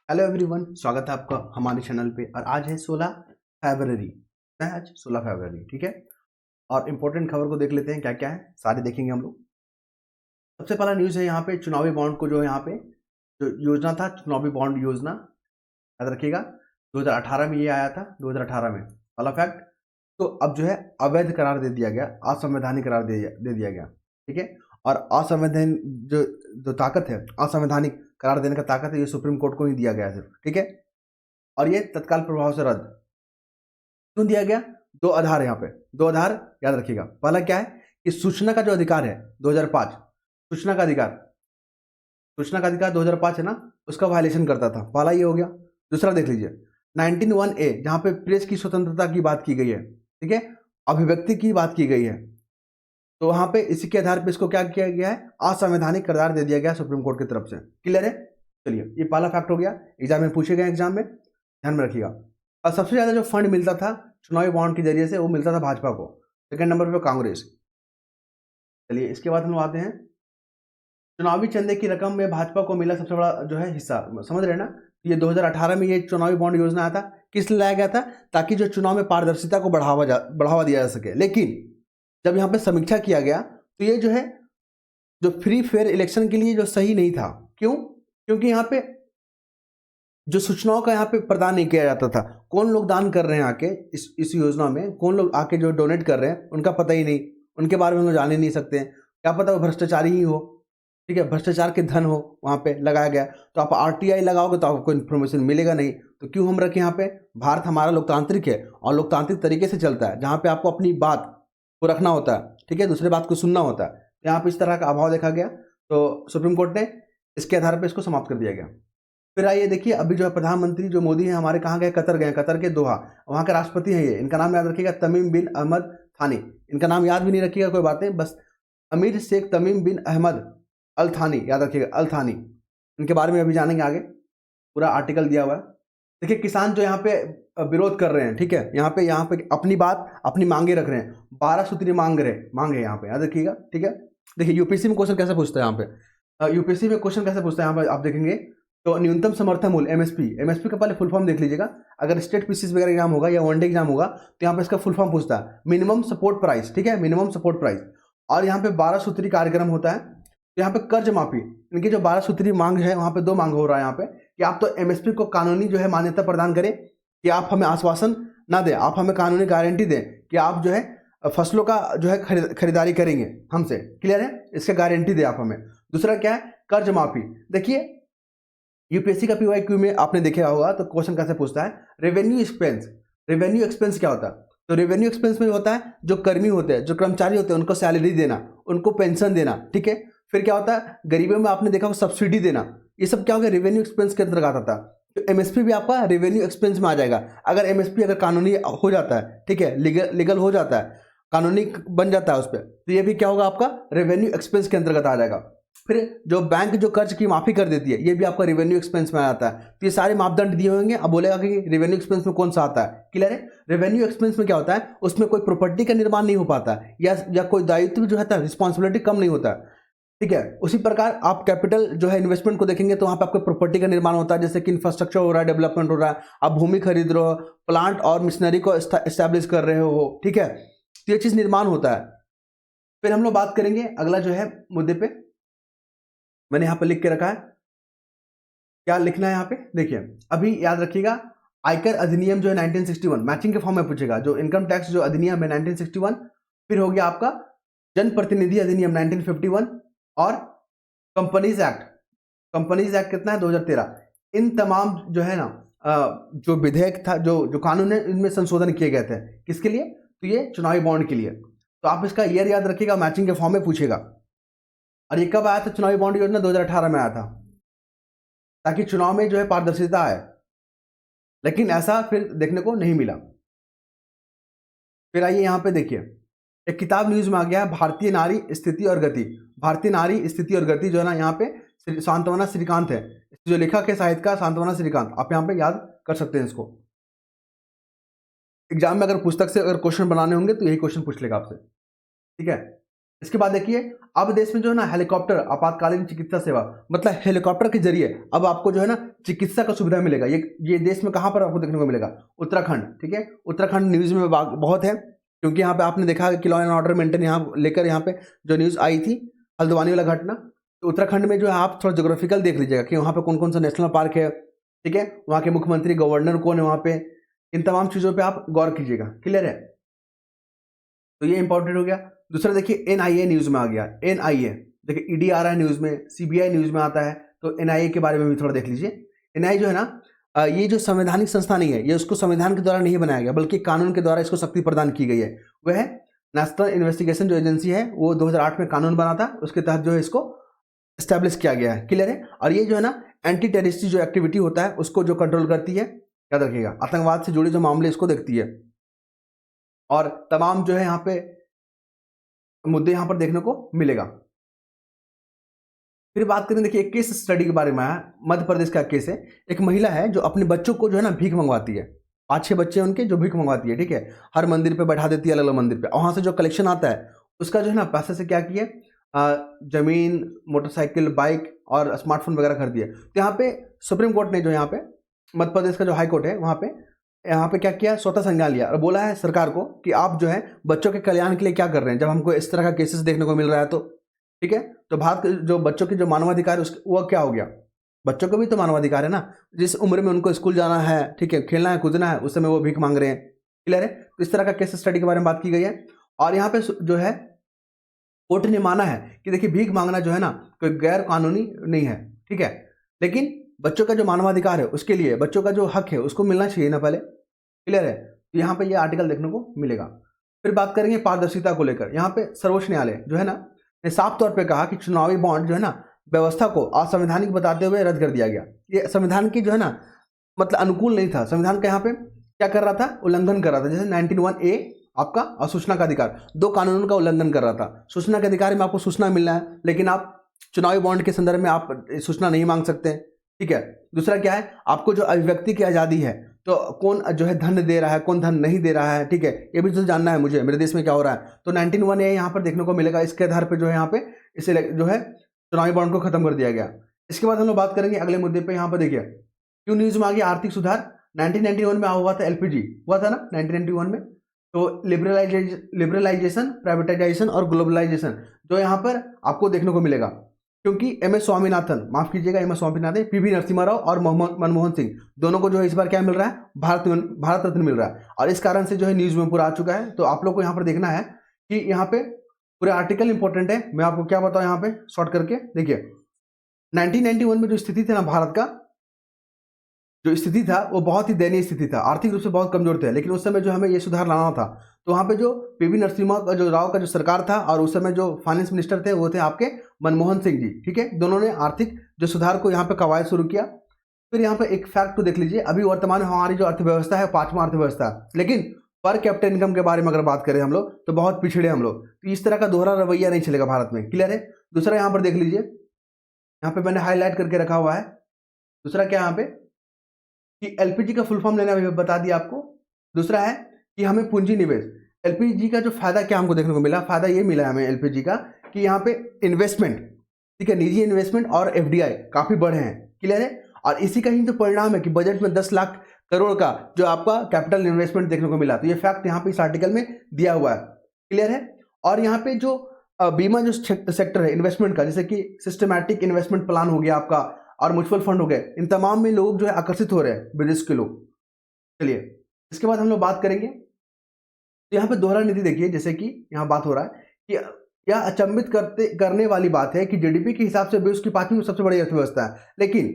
Hello everyone, स्वागत है आपका हमारे चैनल पे। और आज है 16 फरवरी। आज 16 फरवरी, ठीक है। और इम्पोर्टेंट खबर को देख लेते हैं क्या क्या है, सारे देखेंगे हम लोग। सबसे पहला न्यूज़ है यहाँ पे चुनावी बॉन्ड को, जो है यहाँ पे जो योजना था, चुनावी बॉन्ड योजना, याद रखिएगा 2018 में ये आया था, 2018 में वाला फैक्ट। तो अब जो है अवैध करार दे दिया गया, असंवैधानिक करार दे दिया गया, ठीक है। और असंवैधानिक जो जो ताकत है, असंवैधानिक करार देने का ताकत है, ये सुप्रीम कोर्ट को ही दिया गया है सिर्फ, ठीक है। और ये तत्काल प्रभाव से रद्द क्यों दिया गया? दो आधार है यहाँ पे, दो आधार याद रखिएगा। पहला क्या है कि सूचना का जो अधिकार है 2005, सूचना का अधिकार, सूचना का अधिकार 2005 है ना, उसका वायलेशन करता था। पहला ये हो गया। दूसरा देख लीजिए 19(1)(a), जहाँ पे प्रेस की स्वतंत्रता की बात की गई है, ठीक है, अभिव्यक्ति की बात की गई है। तो वहां पे इसी के आधार पे इसको क्या किया गया है, असंवैधानिक करार दे दिया गया सुप्रीम कोर्ट की तरफ से। क्लियर है? चलिए, ये पहला फैक्ट हो गया, एग्जाम में पूछे गए, एग्जाम में ध्यान में रखिएगा। और सबसे ज्यादा जो फंड मिलता था चुनावी बॉन्ड के जरिए से, वो मिलता था भाजपा को, सेकंड नंबर पे कांग्रेस। चलिए, इसके बाद हम लोग आते हैं चुनावी चंदे की रकम में भाजपा को मिला सबसे बड़ा जो है हिस्सा, समझ रहे हैं ना। ये 2018 में ये चुनावी बॉन्ड योजना आया था, किस लिए लाया गया था? ताकि जो चुनाव में पारदर्शिता को बढ़ावा दिया जा सके। लेकिन जब यहाँ पे समीक्षा किया गया तो ये जो है, जो फ्री फेयर इलेक्शन के लिए जो सही नहीं था। क्यों? क्योंकि यहाँ पे जो सूचनाओं का यहाँ पे प्रदान नहीं किया जाता था। कौन लोग दान कर रहे हैं आके इस योजना में, कौन लोग आके जो डोनेट कर रहे हैं, उनका पता ही नहीं, उनके बारे में हम लोग जान ही नहीं सकते हैं। क्या पता वो भ्रष्टाचारी ही हो, ठीक है, भ्रष्टाचार के धन हो वहाँ पे लगाया गया। तो आप आरटीआई लगाओगे तो आपको इन्फॉर्मेशन मिलेगा नहीं। तो क्यों हम रखें यहाँ पे? भारत हमारा लोकतांत्रिक है और लोकतांत्रिक तरीके से चलता है, जहाँ पे आपको अपनी बात को रखना होता है, ठीक है, दूसरे बात को सुनना होता है। यहाँ पे इस तरह का अभाव देखा गया, तो सुप्रीम कोर्ट ने इसके आधार पर इसको समाप्त कर दिया गया। फिर आइए देखिए, अभी जो है प्रधानमंत्री जो मोदी हैं हमारे, कहाँ गए? कतर गए, कतर के दोहा। वहाँ के राष्ट्रपति हैं ये, इनका नाम याद रखिएगा, तमीम बिन अहमद थानी। इनका नाम याद भी नहीं रखिएगा, कोई बात नहीं, बस अमीर शेख तमीम बिन अहमद अल थानी, याद रखिएगा, अल थानी। इनके बारे में अभी जानेंगे आगे, पूरा आर्टिकल दिया हुआ है। देखिए, किसान जो यहाँ पे विरोध कर रहे हैं, ठीक है, यहाँ पे अपनी बात, अपनी मांगे रख रहे हैं, 12 सूत्री मांगे यहाँ पे, याद रखिएगा, ठीक है। देखिए, यूपीएससी में क्वेश्चन कैसे पूछता है यहाँ पे, यूपीएससी में क्वेश्चन कैसे पूछता है यहाँ पे आप देखेंगे। तो न्यूनतम समर्थन मूल्य, एमएसपी, एमएसपी का पहले फुल फॉर्म देख लीजिएगा। अगर स्टेट पीसीस वगैरह एग्जाम होगा या वनडे एग्जाम होगा तो यहाँ पे इसका फुल फॉर्म पूछता है, मिनिमम सपोर्ट प्राइस, ठीक है, मिनिमम सपोर्ट प्राइस। और यहाँ पे 12 सूत्री कार्यक्रम होता है। तो यहाँ पे कर्ज माफी, इनकी जो 12 सूत्री मांग है, वहाँ पे दो मांग हो रहा है यहाँ पे, कि आप तो एमएसपी को कानूनी जो है मान्यता प्रदान करें, कि आप हमें आश्वासन ना दें, आप हमें कानूनी गारंटी दें कि आप जो है फसलों का जो है खरीदारी करेंगे हमसे। क्लियर है? इसका गारंटी दें आप हमें। दूसरा क्या है? कर्ज माफी। देखिए, यूपीएससी का पीवाईक्यू में आपने देखा होगा तो क्वेश्चन कैसे पूछता है, रेवेन्यू एक्सपेंस। रेवेन्यू एक्सपेंस क्या होता है? तो रेवेन्यू एक्सपेंस में होता है जो कर्मी होते हैं, जो कर्मचारी होते हैं, उनको सैलरी देना, उनको पेंशन देना, ठीक है। फिर क्या होता है, गरीबों में आपने देखा होगा सब्सिडी देना। ये सब क्या हो गया? रेवेन्यू एक्सपेंस के अंतर्गत आता है। तो एमएसपी भी आपका रेवेन्यू एक्सपेंस में आ जाएगा। अगर एमएसपी अगर कानूनी हो जाता है, ठीक है, लीगल हो जाता है, कानूनी बन जाता है उस पर, तो ये भी क्या होगा? आपका रेवेन्यू एक्सपेंस के अंतर्गत आ जाएगा। फिर जो बैंक जो कर्ज की माफी कर देती है, ये भी आपका रेवेन्यू एक्सपेंस में आता है। तो ये सारे मापदंड दिए होंगे। अब बोलेगा कि रेवेन्यू एक्सपेंस में कौन सा आता है। क्लियर है? रेवेन्यू एक्सपेंस में क्या होता है, उसमें कोई प्रॉपर्टी का निर्माण नहीं हो पाता, या कोई दायित्व जो है, रिस्पॉन्सिबिलिटी कम नहीं होता, ठीक है। उसी प्रकार आप कैपिटल जो है इन्वेस्टमेंट को देखेंगे तो वहां पे आपको प्रॉपर्टी का निर्माण होता है, जैसे कि इंफ्रास्ट्रक्चर हो रहा है, डेवलपमेंट हो रहा है, आप भूमि खरीद रहे हो, प्लांट और मशीनरी को एस्टैब्लिश कर रहे हो, ठीक है, तो ये चीज निर्माण होता है। फिर हम लोग बात करेंगे अगला जो है मुद्दे पे, मैंने यहाँ पे लिख के रखा है, क्या लिखना है यहाँ पे देखिए, अभी याद रखिएगा, आयकर अधिनियम जो है 1961, मैचिंग के फॉर्म में पूछेगा, जो इनकम टैक्स जो अधिनियम है 1961, फिर हो गया आपका जनप्रतिनिधि अधिनियम 1951, और कंपनीज एक्ट, कंपनीज एक्ट कितना है 2013। इन तमाम जो है ना जो विधेयक था, जो कानून है, इनमें संशोधन किए गए थे, किसके लिए? तो ये चुनावी बॉन्ड के लिए। तो आप इसका ईयर याद रखिएगा, मैचिंग के फॉर्म में पूछेगा। और ये कब आया था चुनावी बॉन्ड योजना? 2018 में आया था, ताकि चुनाव में जो है पारदर्शिता आए। लेकिन ऐसा फिर देखने को नहीं मिला। फिर आइए यहाँ पे देखिए, एक किताब न्यूज में आ गया है, भारतीय नारी स्थिति और गति। भारतीय नारी स्थिति और गति जो है ना, यहाँ पे सांत्वना श्रीकांत है, जो लेखक है, साहित्यकार सांत्वना श्रीकांत। आप यहाँ पे याद कर सकते हैं इसको। एग्जाम में अगर पुस्तक से अगर क्वेश्चन बनाने होंगे तो यही क्वेश्चन पूछ लेगा आपसे, ठीक है। इसके बाद देखिए, अब देश में जो है ना हेलीकॉप्टर आपातकालीन चिकित्सा सेवा, मतलब हेलीकॉप्टर के जरिए अब आपको जो है ना चिकित्सा का सुविधा मिलेगा। ये देश में कहाँ पर आपको देखने को मिलेगा? उत्तराखंड, ठीक है। उत्तराखंड न्यूज़ में बहुत है, क्योंकि यहाँ पे आपने देखा कि लॉ एंड ऑर्डर मेंटेन यहाँ लेकर यहाँ पे जो न्यूज़ आई थी हल्द्वानी वाला घटना, तो उत्तराखंड में जो है आप थोड़ा जोग्राफिकल देख लीजिएगा कि वहाँ पे कौन कौन सा नेशनल पार्क है, ठीक है, वहाँ के मुख्यमंत्री गवर्नर कौन है वहाँ पे, इन तमाम चीज़ों पे आप गौर कीजिएगा। क्लियर है? तो ये इंपॉर्टेंट हो गया। दूसरा देखिए, एनआईए न्यूज़ में आ गया। एनआईए देखिए, ईडी आ रहा है न्यूज़ में, सीबीआई न्यूज़ में आता है, तो एनआईए के बारे में भी थोड़ा देख लीजिए। एनआईए जो है ना, ये जो संवैधानिक संस्था नहीं है, ये उसको संविधान के द्वारा नहीं बनाया गया, बल्कि कानून के द्वारा इसको शक्ति प्रदान की गई है। वह है नेशनल इन्वेस्टिगेशन जो एजेंसी है, वो 2008 में कानून बना था, उसके तहत जो है इसको एस्टैब्लिश किया गया है। क्लियर है? और ये जो है ना एंटी टेररिस्ट जो एक्टिविटी होता है उसको जो कंट्रोल करती है, याद रखिएगा, आतंकवाद से जुड़े जो मामले इसको देखती है, और तमाम जो है यहाँ पे मुद्दे यहाँ पर देखने को मिलेगा। फिर बात करें, देखिए एक केस स्टडी के बारे में है, मध्य प्रदेश का केस है। एक महिला है जो अपने बच्चों को जो है ना भीख मंगवाती है, 5-6 बच्चे उनके जो भीख मंगवाती है, ठीक है, हर मंदिर पे बैठा देती है, अलग अलग मंदिर पे, और वहाँ से जो कलेक्शन आता है उसका जो है ना पैसे से क्या किए, जमीन, मोटरसाइकिल, बाइक और स्मार्टफोन वगैरह खरीदी है। तो यहाँ पे सुप्रीम कोर्ट ने जो यहाँ पे मध्य प्रदेश का जो हाई कोर्ट है वहाँ पे क्या किया, स्वतः संज्ञान लिया और बोला है सरकार को कि आप जो है बच्चों के कल्याण के लिए क्या कर रहे हैं, जब हमको इस तरह का केसेस देखने को मिल रहा है तो, ठीक है। तो भारत के जो बच्चों के जो मानवाधिकार है वो क्या हो गया, बच्चों को भी तो मानवाधिकार है ना, जिस उम्र में उनको स्कूल जाना है, ठीक है, खेलना है, कूदना है, उस समय वो भीख मांग रहे हैं। क्लियर है? तो इस तरह का केस स्टडी के बारे में बात की गई है। और यहाँ पे जो है कोर्ट ने माना है कि देखिए भीख मांगना जो है ना कोई गैर कानूनी नहीं है, ठीक है, लेकिन बच्चों का जो मानवाधिकार है उसके लिए, बच्चों का जो हक है उसको मिलना चाहिए ना पहले। क्लियर है? तो यहाँ पे ये आर्टिकल देखने को मिलेगा। फिर बात करेंगे पारदर्शिता को लेकर। यहाँ पे सर्वोच्च न्यायालय जो है ना ने साफ तौर पे कहा कि चुनावी बॉन्ड जो है ना व्यवस्था को असंवैधानिक बताते हुए रद्द कर दिया गया। ये संविधान की जो है ना मतलब अनुकूल नहीं था, संविधान का यहाँ पे क्या कर रहा था, उल्लंघन कर रहा था। जैसे 91A आपका और सूचना का अधिकार, 2 कानूनों का उल्लंघन कर रहा था। सूचना के अधिकार में आपको सूचना मिलना है, लेकिन आप चुनावी बॉन्ड के संदर्भ में आप सूचना नहीं मांग सकते, ठीक है। दूसरा क्या है, आपको जो अभिव्यक्ति की आज़ादी है, तो कौन जो है धन दे रहा है, कौन धन नहीं दे रहा है, ठीक है, ये भी तो जानना है मुझे, मेरे देश में क्या हो रहा है। तो 91A यहाँ पर देखने को मिलेगा। इसके आधार पर जो है यहाँ पे इसे जो है चुनावी बॉन्ड को खत्म कर दिया गया। इसके बाद हम लोग बात करेंगे अगले मुद्दे पे। यहाँ पर देखिए क्यों न्यूज में आ गया आर्थिक सुधार। 1991 में हुआ था, LPG हुआ था ना 1991 में। तो लिबरलाइजेशन, प्राइवेटाइजेशन और ग्लोबलाइजेशन जो यहाँ पर आपको देखने को मिलेगा, क्योंकि MS स्वामीनाथन, माफ कीजिएगा MS स्वामीनाथन, PV नरसिम्हा राव और मनमोहन सिंह दोनों को जो है इस बार क्या मिल रहा है, भारत रत्न मिल रहा है। और इस कारण से जो है न्यूज में पूरा आ चुका है। तो आप लोग को यहाँ पर देखना है कि यहाँ पे पूरे आर्टिकल इंपॉर्टेंट है। मैं आपको क्या बताऊं यहाँ पे शॉर्ट करके, देखिए 1991 में जो स्थिति थी ना, भारत का जो स्थिति था वो बहुत ही दयनीय स्थिति था, आर्थिक रूप से बहुत कमजोर थे। लेकिन उस समय जो हमें ये सुधार लाना था, तो वहाँ पे जो PV नरसिम्हा का जो राव का जो सरकार था और उस समय जो फाइनेंस मिनिस्टर थे वो थे आपके मनमोहन सिंह जी, ठीक है। दोनों ने आर्थिक जो सुधार को यहाँ पे कवायद शुरू किया। फिर यहाँ पे एक फैक्ट को देख लीजिए, अभी वर्तमान में हमारी जो अर्थव्यवस्था है 5वां अर्थव्यवस्था है, लेकिन पर कैपिटल इनकम के बारे में अगर बात करें हम लोग तो बहुत पिछड़े हम लोग। तो इस तरह का दोहरा रवैया नहीं चलेगा भारत में। क्लियर है? दूसरा यहाँ पर देख लीजिए, यहाँ पे मैंने हाईलाइट करके रखा हुआ है। दूसरा क्या यहाँ पे कि LPG का फुल फॉर्म लेना भी बता दिया आपको। दूसरा है कि हमें पूंजी निवेश, LPG का जो फायदा क्या हमको देखने को मिला, फायदा ये मिला हमें LPG का कि यहाँ पे इन्वेस्टमेंट, ठीक है, निजी इन्वेस्टमेंट और FDI काफी बढ़े हैं। क्लियर है? और इसी का ही तो परिणाम है कि बजट में 10 लाख करोड़ का जो आपका कैपिटल इन्वेस्टमेंट देखने को मिला। तो ये फैक्ट यहाँ पे इस आर्टिकल में दिया हुआ है। क्लियर है? और यहाँ पे जो बीमा जो सेक्टर है इन्वेस्टमेंट का, जैसे कि सिस्टमैटिक इन्वेस्टमेंट प्लान हो गया आपका और म्यूचुअल फंड हो गए, इन तमाम में लोग जो है आकर्षित हो रहे हैं, विदेश के लोग। चलिए इसके बाद हम लोग बात करेंगे, तो यहाँ पे दोहरा निधि देखिए, जैसे कि यहाँ बात हो रहा है कि यह अचंभित करने वाली बात है कि GDP के हिसाब से विश्व की 5वीं सबसे बड़ी अर्थव्यवस्था है, लेकिन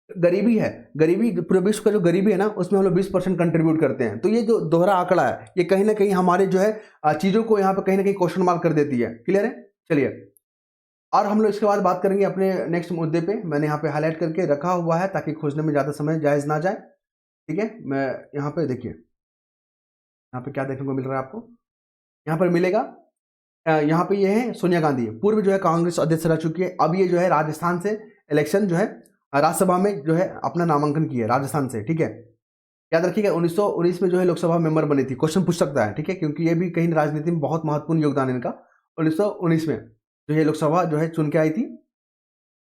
गरीबी है, गरीबी पूरे विश्व का जो गरीबी है ना उसमें हम लोग 20% कंट्रीब्यूट करते हैं। तो ये जो दोहरा आंकड़ा है ये कहीं ना कहीं हमारे जो है चीज़ों को यहाँ पे कहीं ना कहीं क्वेश्चन मार्क कर देती है। क्लियर है? चलिए और हम लोग इसके बाद बात करेंगे अपने नेक्स्ट मुद्दे पे। मैंने यहाँ पे हाईलाइट करके रखा हुआ है ताकि खोजने में ज़्यादा समय जायज़ ना जाए, ठीक है। मैं यहाँ पे देखिए, यहाँ पे क्या देखने को मिल रहा है आपको, यहाँ पर मिलेगा, यहाँ पे ये है सोनिया गांधी, पूर्व जो है कांग्रेस अध्यक्ष रह चुकी है। अब ये जो है राजस्थान से इलेक्शन जो है राज्यसभा में जो है अपना नामांकन किया है राजस्थान से, ठीक है। याद रखिएगा 1919 में जो है लोकसभा मेंबर बनी थी। क्वेश्चन पूछ सकता है, ठीक है, क्योंकि ये भी कहीं राजनीति में बहुत महत्वपूर्ण योगदान है इनका। 1919 में जो ये लोकसभा जो है चुन के आई थी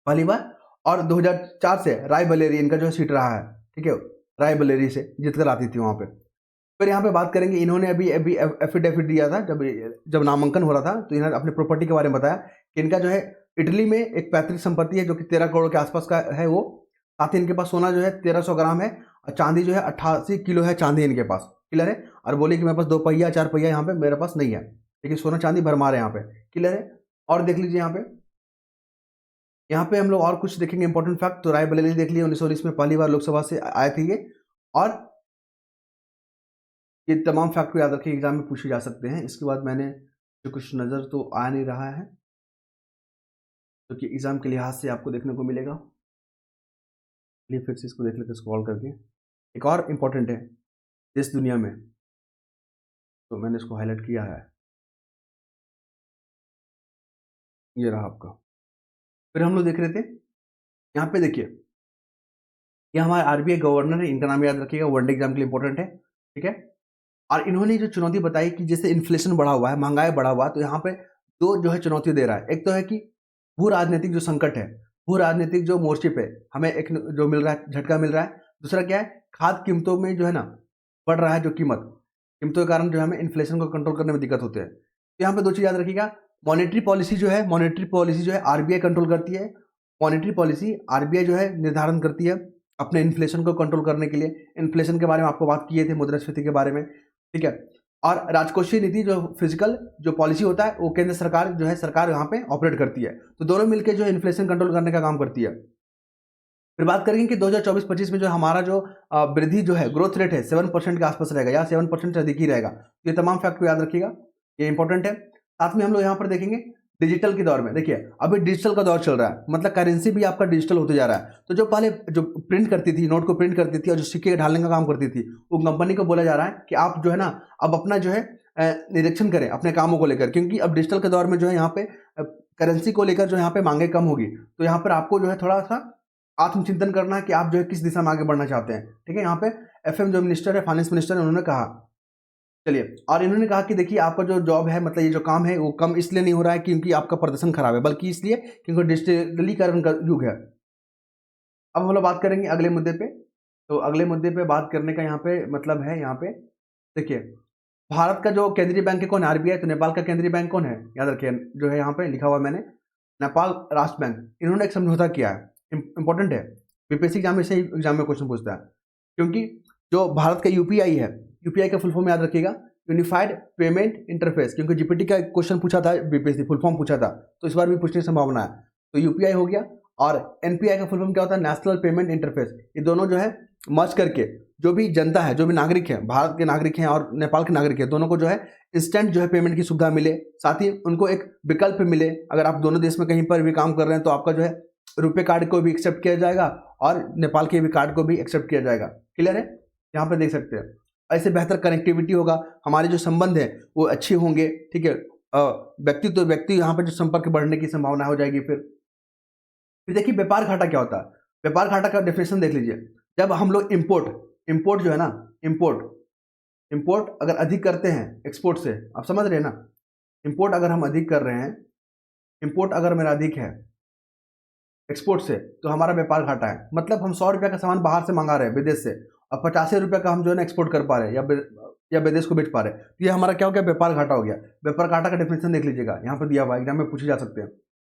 पहली बार, और 2004 से रायबरेली इनका जो है सीट रहा है, ठीक है, रायबरेली से जीत कर आती थी वहाँ पे। फिर यहाँ पे बात करेंगे, इन्होंने अभी अभी एफिडेविट दिया था जब नामांकन हो रहा था, तो इन्होंने अपनी प्रॉपर्टी के बारे में बताया कि इनका जो है इटली में एक पैतृक संपत्ति है जो कि 13 करोड़ के आसपास का है वो। साथ ही इनके पास सोना जो है 1300 ग्राम है, और चांदी जो है 88 किलो है चांदी इनके पास, क्लियर है। और बोले कि मेरे पास 2 पहिया 4 पहिया यहाँ पे मेरे पास नहीं है, लेकिन सोना चांदी भरमार है यहाँ पे, क्लियर है। और देख लीजिए यहाँ पे हम लोग और कुछ देखेंगे इंपॉर्टेंट फैक्ट। तो रायबरेली देख लिया 1919 में पहली बार लोकसभा से आए थे ये, और ये तमाम फैक्ट को याद रखिए, एग्जाम में पूछे जा सकते हैं। इसके बाद मैंने जो कुछ नज़र तो आ नहीं रहा है, क्योंकि तो एग्जाम के लिहाज से आपको देखने को मिलेगा, चलिए फिर से इसको देख लेते स्क्रॉल करके। एक और इम्पोर्टेंट है देश दुनिया में, तो मैंने इसको हाईलाइट किया है, ये रहा आपका। फिर हम लोग देख रहे थे यहाँ पे, देखिए ये हमारे आरबीआई गवर्नर है, इनका नाम याद रखिएगा, वनडे एग्जाम के लिए इंपॉर्टेंट है, ठीक है। और इन्होंने जो चुनौती बताई कि जैसे इन्फ्लेशन बढ़ा हुआ है, महंगाई बढ़ा हुआ है, तो यहाँ पे दो जो है चुनौती दे रहा है। एक तो है कि भू राजनीतिक जो संकट है, भू राजनीतिक जो मोर्चे पे हमें एक जो मिल रहा है, झटका मिल रहा है। दूसरा क्या है, खाद्य कीमतों में जो है ना बढ़ रहा है, जो कीमतों के कारण जो है हमें इन्फ्लेशन को कंट्रोल करने में दिक्कत होती है। तो यहाँ पे 2 चीज़ याद रखिएगा, मॉनेटरी पॉलिसी जो है आरबीआई कंट्रोल करती है, मॉनेटरी पॉलिसी आरबीआई जो है निर्धारण करती है अपने इन्फ्लेशन को कंट्रोल करने के लिए। इन्फ्लेशन के बारे में आपको बात किए थे, मुद्रास्फीति के बारे में, ठीक है। और राजकोषीय नीति जो फिजिकल जो पॉलिसी होता है, वो केंद्र सरकार जो है सरकार यहाँ पे ऑपरेट करती है। तो दोनों मिलकर जो इन्फ्लेशन कंट्रोल करने का काम करती है। फिर बात करेंगे कि 2024-25 में जो हमारा जो वृद्धि जो है, ग्रोथ रेट है 7% के आसपास रहेगा, या 7% से अधिक ही रहेगा। ये तमाम फैक्ट को याद रखिएगा, ये इंपॉर्टेंट है। साथ में हम लोग यहाँ पर देखेंगे डिजिटल के दौर में, देखिए अभी डिजिटल का दौर चल रहा है, मतलब करेंसी भी आपका डिजिटल होते जा रहा है। तो जो पहले जो प्रिंट करती थी, नोट को प्रिंट करती थी और जो सिक्के ढालने का काम करती थी, वो कंपनी को बोला जा रहा है कि आप जो है ना अब अपना जो है निरीक्षण करें अपने कामों को लेकर, क्योंकि अब डिजिटल के दौर में जो है यहाँ पे करेंसी को लेकर जो यहाँ पे मांगे कम होगी। तो यहाँ पर आपको जो है थोड़ा सा आत्मचिंतन करना है कि आप जो है किस दिशा में आगे बढ़ना चाहते हैं, ठीक है। यहाँ पे एफएम जो मिनिस्टर है, फाइनेंस मिनिस्टर है, उन्होंने कहा, चलिए, और इन्होंने कहा कि देखिए आपका जो जॉब है, मतलब ये जो काम है वो कम इसलिए नहीं हो रहा है क्योंकि आपका प्रदर्शन खराब है, बल्कि इसलिए क्योंकि डिजिटलीकरण का युग है। अब हम लोग बात करेंगे अगले मुद्दे पे। तो अगले मुद्दे पे बात करने का यहाँ पे मतलब है, यहाँ पे देखिए भारत का जो केंद्रीय बैंक है कौन है, आरबीआई। तो नेपाल का केंद्रीय बैंक कौन है, याद रखिए, जो है यहाँ पे लिखा हुआ मैंने, नेपाल राष्ट्र बैंक। इन्होंने एक समझौता किया है, इंपॉर्टेंट है, बीपीएससी एग्जाम में से एग्जाम में क्वेश्चन पूछता है, क्योंकि जो भारत का यूपीआई है, यूपीआई का फुल फॉर्म याद रखिएगा, यूनिफाइड पेमेंट इंटरफेस, क्योंकि जीपीटी का क्वेश्चन पूछा था, बीपीएससी फुल फॉर्म पूछा था, तो इस बार भी पूछने की संभावना है। तो यूपीआई हो गया, और एनपीआई का फुल फॉर्म क्या होता है, नेशनल पेमेंट इंटरफेस। ये दोनों जो है मर्ज करके जो भी जनता है, जो भी नागरिक है, भारत के नागरिक हैं और नेपाल के नागरिक हैं, दोनों को जो है इंस्टेंट जो है पेमेंट की सुविधा मिले, साथ ही उनको एक विकल्प मिले। अगर आप दोनों देश में कहीं पर भी काम कर रहे हैं तो आपका जो है रुपए कार्ड को भी एक्सेप्ट किया जाएगा और नेपाल के भी कार्ड को भी एक्सेप्ट किया जाएगा, क्लियर है। यहाँ पर देख सकते हैं, ऐसे बेहतर कनेक्टिविटी होगा, हमारे जो संबंध है वो अच्छे होंगे, ठीक है। व्यक्ति यहाँ पर जो संपर्क बढ़ने की संभावना हो जाएगी। फिर देखिए व्यापार घाटा क्या होता है, व्यापार घाटा का डेफिनेशन देख लीजिए। जब हम लोग इम्पोर्ट जो है ना, इम्पोर्ट अगर अधिक करते हैं एक्सपोर्ट से, आप समझ रहे हैं ना, इम्पोर्ट अगर हम अधिक कर रहे हैं, इम्पोर्ट अगर मेरा अधिक है एक्सपोर्ट से, तो हमारा व्यापार घाटा है। मतलब हम 100 रुपये का सामान बाहर से मंगा रहे हैं विदेश से, और 85 रुपये का हम जो है ना एक्सपोर्ट कर पा रहे हैं या विदेश को बेच पा रहे हैं, तो ये हमारा क्या हो गया, व्यापार घाटा हो गया। व्यापार घाटा का डेफिनेशन देख लीजिएगा, यहाँ पर दिया हुआ एग्जाम में पूछे जा सकते हैं।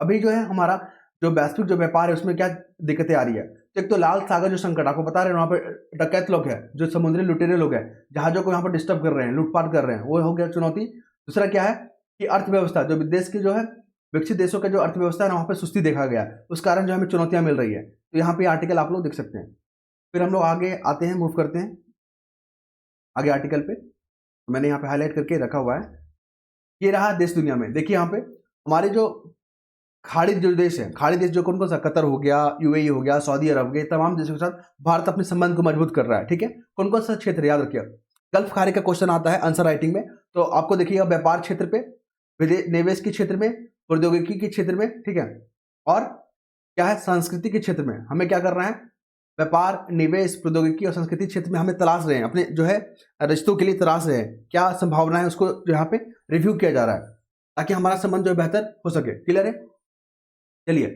अभी जो है हमारा जो वैश्विक जो व्यापार है उसमें क्या दिक्कतें आ रही है। तो एक तो लाल सागर जो संकट आपको बता रहे हैं, वहाँ पर डकैत लोग हैं, जो समुद्री लुटेरे लोग हैं, जहाज़ों को यहाँ पर डिस्टर्ब कर रहे हैं, लूटपाट कर रहे हैं, वो हो गया चुनौती। दूसरा क्या है कि अर्थव्यवस्था, जो विदेश की जो है विकसित देशों का जो अर्थव्यवस्था है ना, वहाँ पर सुस्ती देखा गया, उस कारण जो हमें चुनौतियाँ मिल रही है। तो यहाँ पे आर्टिकल आप लोग देख सकते हैं। फिर हम लोग आगे आते हैं, मूव करते हैं आगे आर्टिकल पे। तो मैंने यहाँ पे हाईलाइट करके रखा हुआ है, ये रहा देश दुनिया में। देखिए यहाँ पे हमारे जो खाड़ी जो देश है, खाड़ी देश जो कौन कौन सा, कतर हो गया, यूएई हो गया, सऊदी अरब हो गया, तमाम देशों के साथ भारत अपने संबंध को मजबूत कर रहा है, ठीक है। कौन कौन सा क्षेत्र याद रखिए, गल्फ खाड़ी का क्वेश्चन आता है आंसर राइटिंग में। तो आपको देखिएगा व्यापार क्षेत्र पे, निवेश के क्षेत्र में, प्रौद्योगिकी के क्षेत्र में, ठीक है, और क्या है संस्कृति के क्षेत्र में हमें क्या कर रहे हैं, व्यापार, निवेश, प्रौद्योगिकी और संस्कृति क्षेत्र में हमें तलाश रहे हैं, अपने जो है रिश्तों के लिए तलाश रहे हैं, क्या संभावना है उसको जो यहाँ पे रिव्यू किया जा रहा है। ताकि हमारा संबंध जो है बेहतर हो सके। क्लियर है? चलिए,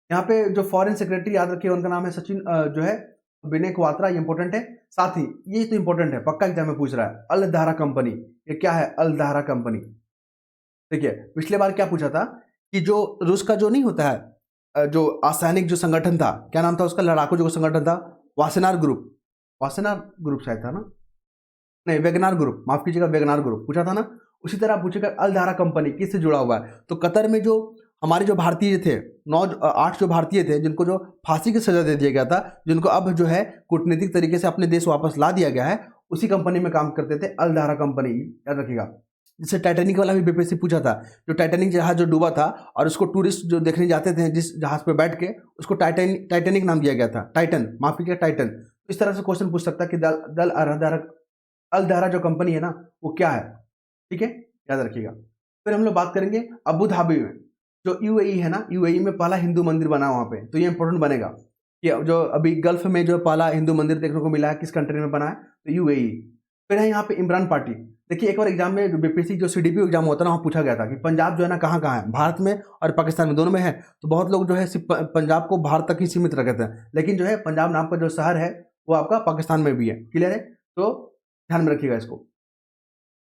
यहाँ पे जो फॉरेन सेक्रेटरी याद रखिए, उनका नाम है सचिन जो है विनय क्वात्रा, ये इंपॉर्टेंट है। साथ ही ये तो इंपॉर्टेंट है, पक्का एग्जाम में पूछ रहा है, अल धारा कंपनी। ये क्या है? अल धारा कंपनी। देखिए, पिछले बार क्या पूछा था कि जो रूस का जो नहीं होता है जो आसैनिक जो संगठन था, क्या नाम था उसका, लड़ाकू जो संगठन था, वासेनार ग्रुप, वासेनार ग्रुप शायद था ना, नहीं वेगनार ग्रुप, माफ कीजिएगा, वेगनार ग्रुप पूछा था ना। उसी तरह पूछेगा अल धारा कंपनी किससे जुड़ा हुआ है। तो कतर में जो हमारे जो भारतीय थे, 8 जो भारतीय थे जिनको जो फांसी की सजा दे दिया गया था, जिनको अब जो है कूटनीतिक तरीके से अपने देश वापस ला दिया गया है, उसी कंपनी में काम करते थे, अल धारा कंपनी, याद रखिएगा। जिससे टाइटैनिक वाला भी बीपीएससी पूछा था, जो टाइटैनिक जहाज जो डूबा था और उसको टूरिस्ट जो देखने जाते थे जिस जहाज पे बैठ के, उसको टाइटैनिक नाम दिया गया था, टाइटन, माफ कीजिएगा टाइटन। इस तरह से क्वेश्चन पूछ सकता है कि अल धारा जो कंपनी है ना वो क्या है, ठीक है, याद रखिएगा। फिर हम लोग बात करेंगे अबू धाबी में, जो यूएई है ना, यूएई में पहला हिंदू मंदिर बना वहाँ पे, तो ये इंपॉर्टेंट बनेगा कि जो अभी गल्फ में जो पहला हिंदू मंदिर देखने को मिला है किस कंट्री में बना है, तो यूएई। फिर है यहाँ पे इमरान पार्टी। देखिए, एक बार एग्जाम में जो बीपीएससी जो सीडीपी एग्जाम होता है ना, वहाँ पूछा गया था कि पंजाब जो है ना कहाँ कहाँ है, भारत में और पाकिस्तान में, दोनों में है। तो बहुत लोग जो है सिर्फ पंजाब को भारत तक ही सीमित रखते हैं, लेकिन जो है पंजाब नाम का जो शहर है वो आपका पाकिस्तान में भी है। क्लियर है? तो ध्यान में रखिएगा इसको।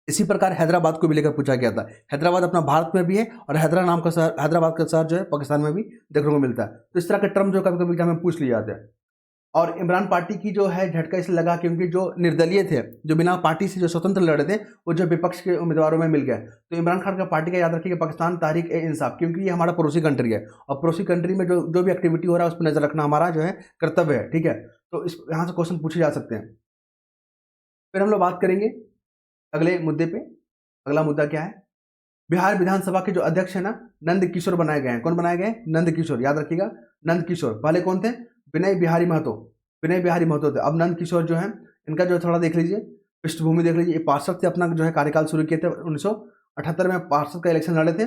इसी प्रकार हैदराबाद को भी लेकर पूछा गया था। हैदराबाद अपना भारत में भी है और नाम का शहर, हैदराबाद का शहर जो है पाकिस्तान में भी देखने को मिलता है। तो इस तरह के टर्म जो कभी कभी एग्जाम में पूछ लिए जाते हैं। और इमरान पार्टी की जो है झटका इसलिए लगा क्योंकि जो निर्दलीय थे, जो बिना पार्टी से जो स्वतंत्र लड़े थे, वो जो विपक्ष के उम्मीदवारों में मिल गए। तो इमरान खान का पार्टी का याद रखिएगा पाकिस्तान तहरीक ए इंसाफ, क्योंकि ये हमारा पड़ोसी कंट्री है और पड़ोसी कंट्री में जो भी एक्टिविटी हो रहा है उस पर नजर रखना हमारा जो है कर्तव्य है। ठीक है, तो इस यहाँ से क्वेश्चन पूछे जा सकते हैं। फिर हम लोग बात करेंगे अगले मुद्दे पे। अगला मुद्दा क्या है? बिहार विधानसभा के जो अध्यक्ष है ना, नंद किशोर बनाए गए हैं। कौन बनाए गए? नंद किशोर, याद रखिएगा, नंद किशोर। पहले कौन थे? विनय बिहारी महतो, विनय बिहारी महतो थे। अब नंद किशोर जो है, इनका जो थोड़ा देख लीजिए, पृष्ठभूमि देख लीजिए। ये पार्षद से अपना जो है कार्यकाल शुरू किए थे, 1978 में पार्षद का इलेक्शन लड़े थे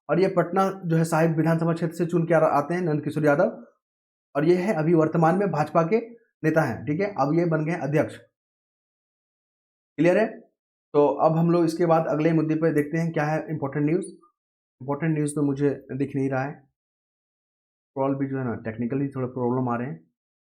और ये पटना जो है साहिब विधानसभा क्षेत्र से चुन के आते हैं, नंद किशोर यादव। और ये है अभी वर्तमान में भाजपा के नेता हैं। ठीक है, अब ये बन गए अध्यक्ष। क्लियर है? तो अब हम लोग इसके बाद अगले मुद्दे पर देखते हैं क्या है इंपॉर्टेंट न्यूज़। इंपॉर्टेंट न्यूज़ तो मुझे दिख नहीं रहा है, प्रॉब्लम भी जो है ना टेक्निकली थोड़ा प्रॉब्लम आ रहे हैं,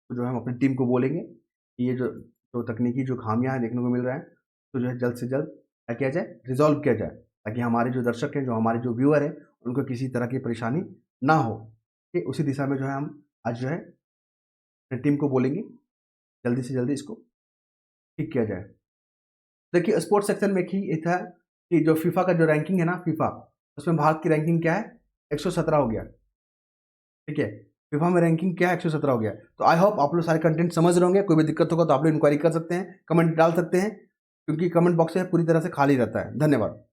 तो जो है हम अपनी टीम को बोलेंगे कि ये जो तकनीकी जो खामियां देखने को मिल रहा है, तो जो है जल्द से जल्द क्या किया जाए, रिजॉल्व किया जाए, ताकि हमारे जो दर्शक हैं, जो हमारे जो व्यूअर हैं, उनको किसी तरह की परेशानी ना हो। ठीक, उसी दिशा में जो है हम आज जो है अपनी टीम को बोलेंगे जल्दी से जल्दी इसको ठीक किया जाए। देखिए, स्पोर्ट्स सेक्शन में ही था कि जो फीफा का जो रैंकिंग है ना, फीफा, उसमें भारत की रैंकिंग क्या है? 117 हो गया। ठीक है, फीफा में रैंकिंग क्या है? 117 हो गया। तो आई होप आप लोग सारे कंटेंट समझ रहे होंगे। कोई भी दिक्कत होगा तो आप लोग इंक्वायरी कर सकते हैं, कमेंट डाल सकते हैं, क्योंकि कमेंट बॉक्स है पूरी तरह से खाली रहता है। धन्यवाद।